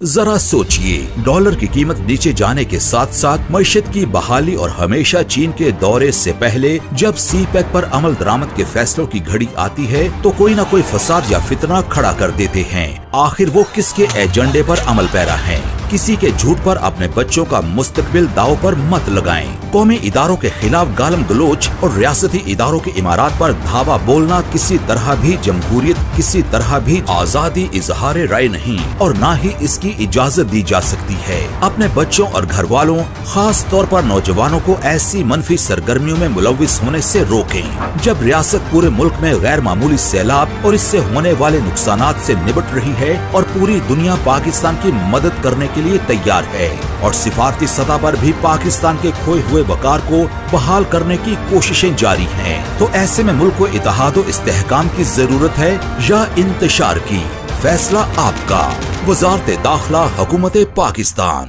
जरा सोचिए, डॉलर की कीमत नीचे जाने के साथ साथ मईशत की बहाली और हमेशा चीन के दौरे से पहले जब सी पैक पर अमल दरामद के फैसलों की घड़ी आती है तो कोई ना कोई फसाद या फितना खड़ा कर देते हैं। आखिर वो किसके एजेंडे पर अमल पैरा हैं? किसी के झूठ पर अपने बच्चों का मुस्तकबिल दाव पर मत लगाएं। कौमी इदारों के खिलाफ गालम गलोच और रियासती इदारों के इमारात पर धावा बोलना किसी तरह भी जमहूरियत, किसी तरह भी आजादी इजहार राय नहीं और ना ही इसकी इजाजत दी जा सकती है। अपने बच्चों और घर वालों, खास तौर पर नौजवानों को ऐसी मनफी सरगर्मियों में मुलविस होने से रोकें। जब रियासत पूरे मुल्क में गैर मामूली सैलाब और इससे होने वाले नुकसानात से निपट रही है और पूरी दुनिया पाकिस्तान की मदद करने के लिए तैयार है और सिफारती सतह पर भी पाकिस्तान के खोए हुए वकार को बहाल करने की कोशिशें जारी हैं, तो ऐसे में मुल्क को इत्तेहाद और इस्तेहकाम की जरूरत है या इंतशार की? फैसला आपका। वज़ारत दाखिला, हुकूमत पाकिस्तान।